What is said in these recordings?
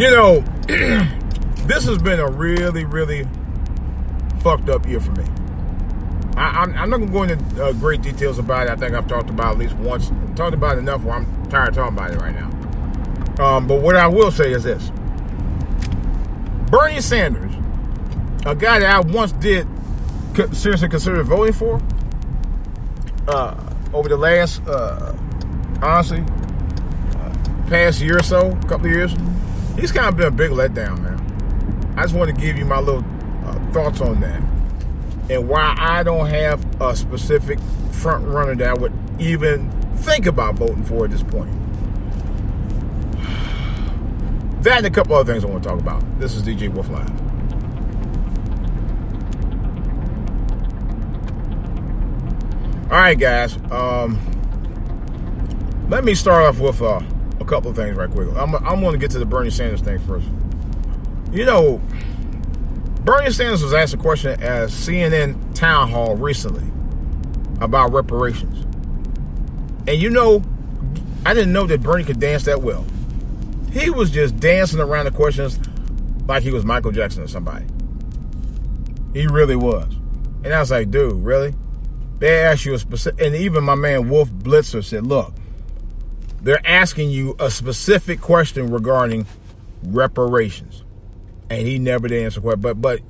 You know, this has been a really, really fucked up year for me. I'm not going to go into great details about it. I think I've talked about it at least once. I've talked about it enough where I'm tired of talking about it right now. But what I will say is this. Bernie Sanders, a guy that I once did seriously consider voting for, over the last, honestly, past year or so, couple of years, he's kind of been a big letdown, man. I just want to give you my little thoughts on that and why I don't have a specific front runner that I would even think about voting for at this point. That and a couple other things I want to talk about. This is DJ Wolf Live. All right, guys. Let me start off with a couple of things right quick. I'm going to get to the Bernie Sanders thing first. You know, Bernie Sanders was asked a question at CNN town hall recently about reparations. And you know, I didn't know that Bernie could dance that well. He was just dancing around the questions like he was Michael Jackson or somebody. He really was. And I was like, dude, really? They asked you a specific, and even my man Wolf Blitzer said, look, they're asking you a specific question regarding reparations. And he never did answer the question.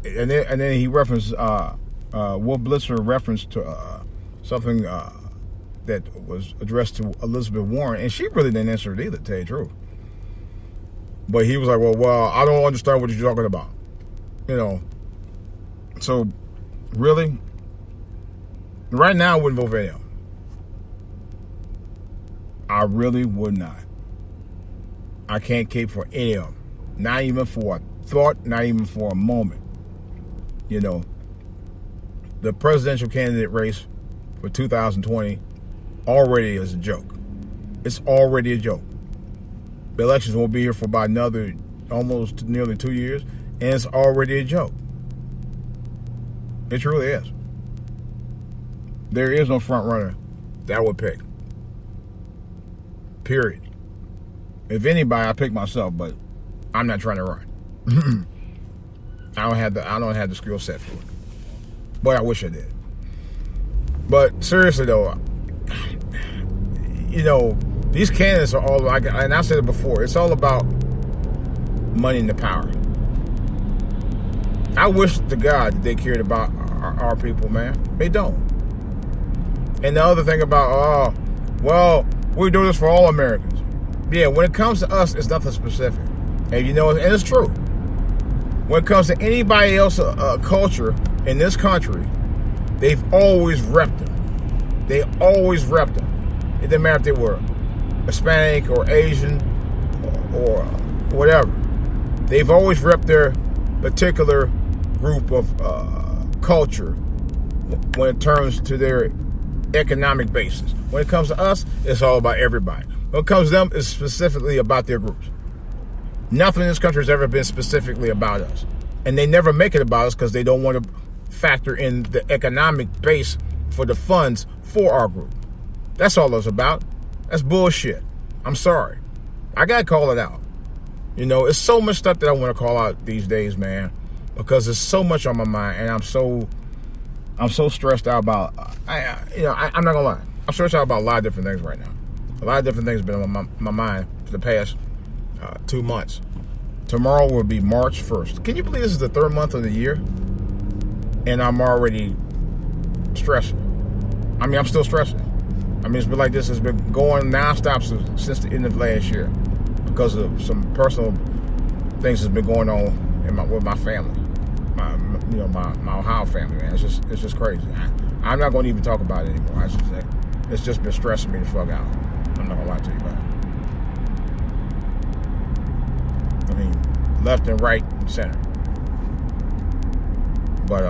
And then he referenced, Wolf Blitzer referenced to something that was addressed to Elizabeth Warren, and she really didn't answer it either, to tell you the truth. But he was like, well, I don't understand what you're talking about. You know, so really, right now I wouldn't vote for him. I really would not. I can't cape for any of them. Not even for a thought, not even for a moment. You know, the presidential candidate race for 2020 already is a joke. It's already a joke. The elections won't be here for about another almost nearly 2 years, and it's already a joke. It truly is. There is no front runner that I would pick. Period. If anybody, I pick myself, but I'm not trying to run. I don't have the skill set for it. But I wish I did. But seriously though, you know, these candidates are all like, and I said it before, it's all about money and the power. I wish to God that they cared about our people, man. They don't. And the other thing about, well, we do this for all Americans. Yeah, when it comes to us, it's nothing specific. And you know, and it's true. When it comes to anybody else's culture in this country, they've always repped them. They always repped them. It didn't matter if they were Hispanic or Asian or whatever. They've always repped their particular group of culture when it comes to their economic basis. When it comes to us, it's all about everybody. When it comes to them, it's specifically about their groups. Nothing in this country has ever been specifically about us. And they never make it about us because they don't want to factor in the economic base for the funds for our group. That's all it's about. That's bullshit. I'm sorry. I got to call it out. You know, it's so much stuff that I want to call out these days, man, because there's so much on my mind, and I'm so stressed out about, I'm not going to lie. I'm stressed out about a lot of different things right now. A lot of different things have been on my mind for the past 2 months. Tomorrow will be March 1st. Can you believe this is the third month of the year? And I'm already stressing. I mean, I'm still stressing. I mean, it's been like this. It's been going nonstop since the end of last year because of some personal things that's been going on with my family, my Ohio family. Man, it's just crazy. I'm not going to even talk about it anymore. It's just been stressing me the fuck out. I'm not going to lie to you about it. I mean, left and right and center. But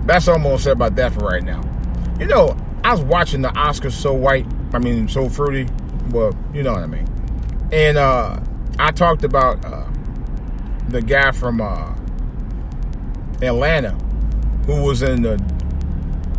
that's all I'm going to say about that for right now. You know, I was watching the Oscars so fruity. Well, you know what I mean. And I talked about the guy from Atlanta who was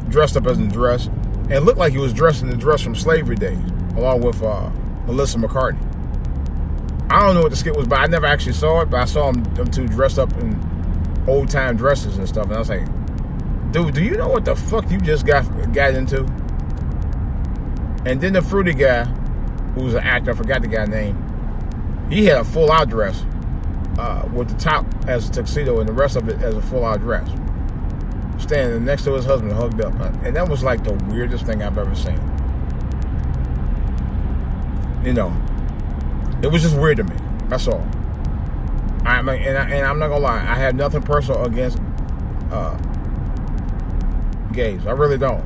dressed up as a dress and looked like he was dressed in the dress from slavery days, along with Melissa McCarthy. I don't know what the skit was about. I never actually saw it, but I saw them two dressed up in old time dresses and stuff, and I was like, dude, do you know what the fuck you just got into? And then the fruity guy, who was an actor, I forgot the guy's name, he had a full out dress with the top as a tuxedo and the rest of it as a full out dress, standing next to his husband hugged up, and that was like the weirdest thing I've ever seen. You know, it was just weird to me. That's all. I'm not gonna lie, I have nothing personal against gays. I really don't.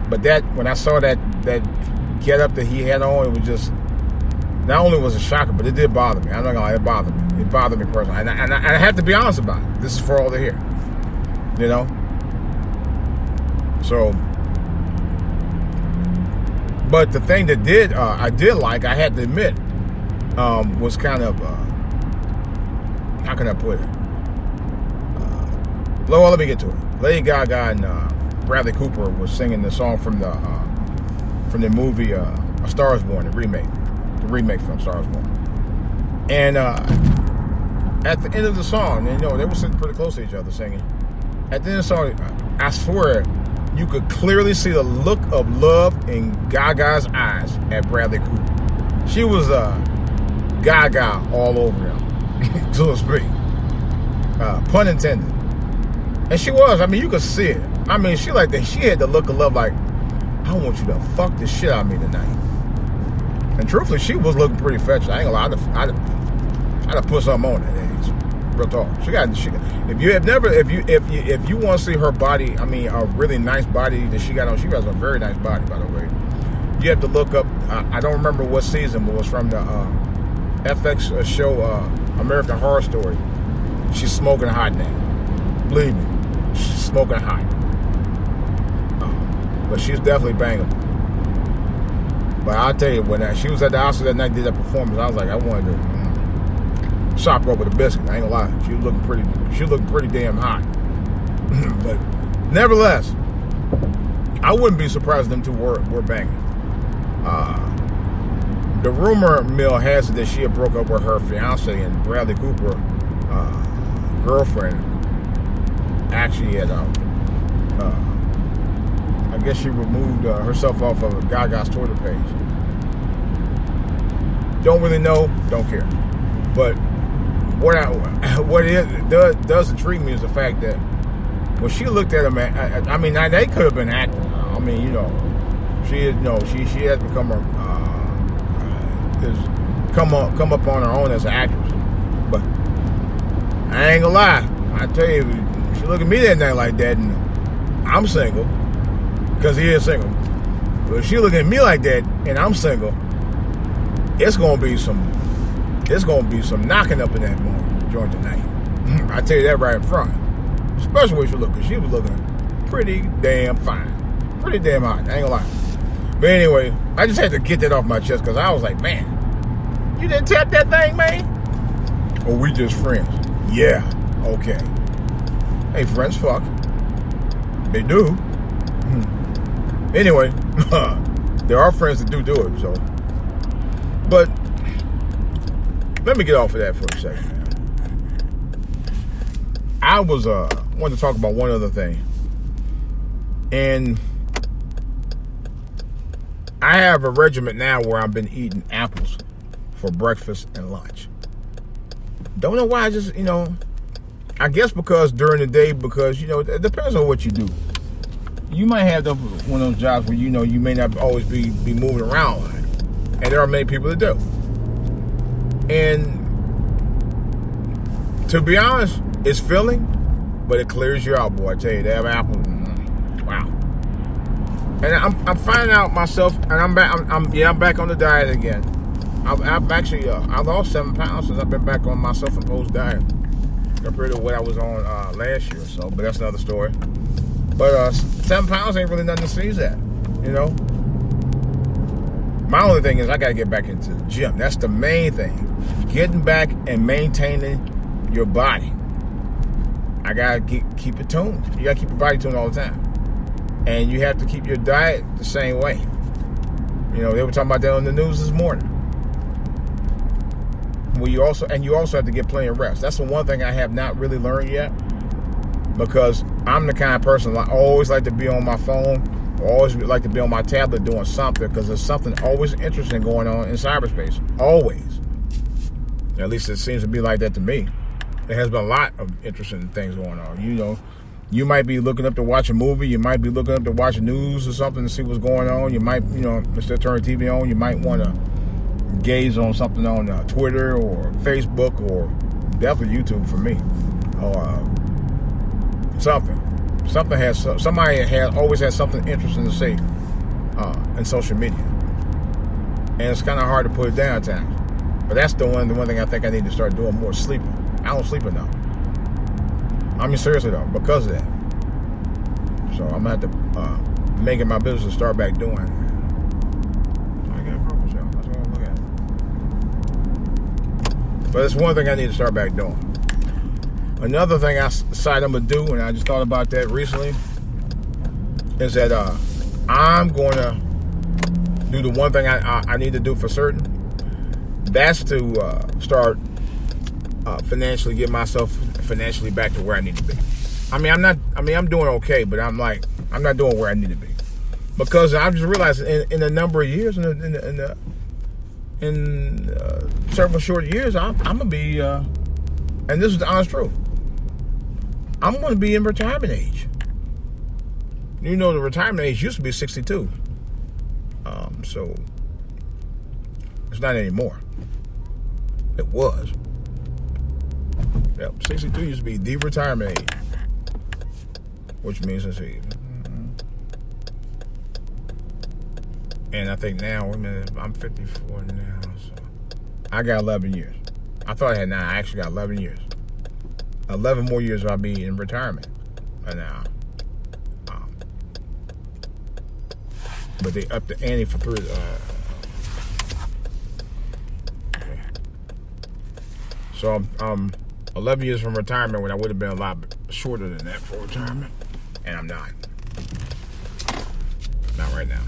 But that, when I saw that get up that he had on, it was just, not only was it a shocker, but it did bother me. I'm not gonna lie, it bothered me. It bothered me personally, and I have to be honest about it. This is for all to hear. You know. So, but the thing that I did like, I had to admit, was kind of, how can I put it? Well, let me get to it. Lady Gaga and Bradley Cooper was singing the song from the movie A Star Is Born, the remake film Star Is Born. And at the end of the song, and, you know, they were sitting pretty close to each other singing. At the end of the song, I swear, you could clearly see the look of love in Gaga's eyes at Bradley Cooper. She was Gaga all over him, so to speak. Pun intended. And she was. I mean, you could see it. I mean, she had the look of love, like, I want you to fuck the shit out of me tonight. And truthfully, she was looking pretty fetching. I ain't gonna lie. I'd have put something on that age. Real talk. If you want to see her body, I mean, a really nice body that she got on. She has a very nice body, by the way. You have to look up. I don't remember what season, but it was from the FX show American Horror Story. She's smoking hot now. Believe me, she's smoking hot. But she's definitely bangable. But I'll tell you, when she was at the Oscars that night, did that performance, I was like, I wanted to chop her up with a biscuit. I ain't gonna lie, she was looking pretty damn hot. But nevertheless, I wouldn't be surprised if them two were banging. The rumor mill has it that she had broke up with her fiance, and Bradley Cooper girlfriend actually had I guess she removed herself off of Gaga's Twitter page. Don't really know, don't care. But what does intrigue me is the fact that when she looked at him, I mean, now they could have been acting. I mean, you know, she has become come up on her own as an actress. But I ain't gonna lie, I tell you, she look at me that night like that, and I'm single, because he is single. But if she look at me like that, and I'm single, it's gonna be some knocking up in that joint tonight. I tell you that right in front. Especially when she looked, because she was looking pretty damn fine, pretty damn hot. I ain't gonna lie. But anyway, I just had to get that off my chest, because I was like, man, you didn't tap that thing, man? Or we just friends? Yeah, okay. Hey, friends fuck. They do. Anyway, there are friends that do it, so. But let me get off of that for a second, man. I wanted to talk about one other thing. And I have a regimen now where I've been eating apples for breakfast and lunch. Don't know why, I just, I guess because during the day, because, it depends on what you do. You might have one of those jobs where, you may not always be moving around. And there are many people that do. And to be honest, it's filling, but it clears you out, boy. I tell you, they have apples. Wow. And I'm finding out myself, and I'm back on the diet again. I've actually I lost 7 pounds since I've been back on my self-imposed diet compared to what I was on last year or so, but that's another story. But 7 pounds ain't really nothing to sneeze at, My only thing is I got to get back into the gym. That's the main thing. Getting back and maintaining your body. I got to keep it tuned. You got to keep your body tuned all the time. And you have to keep your diet the same way. They were talking about that on the news this morning. you also have to get plenty of rest. That's the one thing I have not really learned yet, because I'm the kind of person I always like to be on my phone, or always like to be on my tablet doing something, because there's something always interesting going on in cyberspace. Always. At least it seems to be like that to me. There has been a lot of interesting things going on. You know, you might be looking up to watch a movie. You might be looking up to watch news or something to see what's going on. You might, instead of turning TV on, you might want to gaze on something on Twitter or Facebook, or definitely YouTube for me, or something. Somebody always has something interesting to say in social media, and it's kind of hard to put it down at times. But that's the one thing I think I need to start doing more: sleeping. I don't sleep enough. I mean, seriously though, because of that. So I'm gonna have to make it my business to start back doing it. I got a purple shell. That's what I'm looking at. But it's one thing I need to start back doing. Another thing I decided I'm gonna do, and I just thought about that recently, is that I'm going to do the one thing I need to do for certain. That's to start financially, get myself financially back to where I need to be. I'm doing okay, but I'm not doing where I need to be, because I just realized in a number of years, in several short years, I'm gonna be, and this is the honest truth, I'm going to be in retirement age. The retirement age used to be 62. So it's not anymore. It was. Yep, 62 used to be the retirement age. Which means, let's see. And I think now, I'm 54 now, so I got 11 years. I thought I had 9. I actually got 11 years. 11 more years I'll be in retirement by now. But they upped the ante for 3. Okay. So I'm 11 years from retirement, when I would have been a lot shorter than that for retirement. And I'm not. Not right now.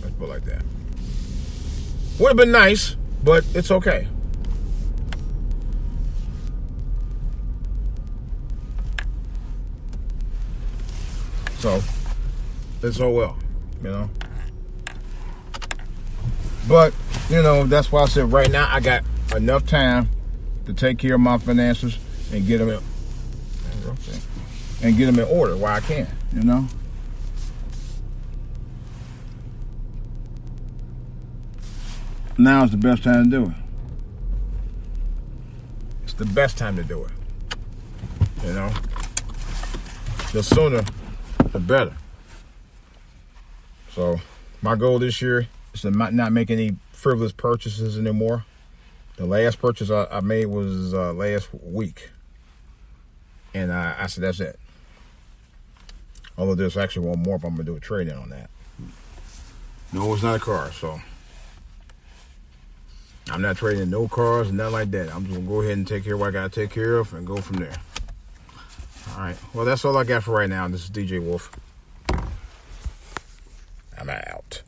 Let's put it like that. Would have been nice, but it's okay. So, it's all well, But, that's why I said right now I got enough time to take care of my finances and get them in order while I can, Now is the best time to do it. It's the best time to do it. The sooner, the better. So my goal this year is to not make any frivolous purchases anymore. The last purchase I made was last week, and I said that's it. Although there's actually one more, but I'm gonna do a trade-in on that. No, it's not a car, so I'm not trading no cars, nothing like that. I'm just gonna go ahead and take care of what I gotta take care of and go from there. All right. Well, that's all I got for right now. This is DJ Wolf. I'm out.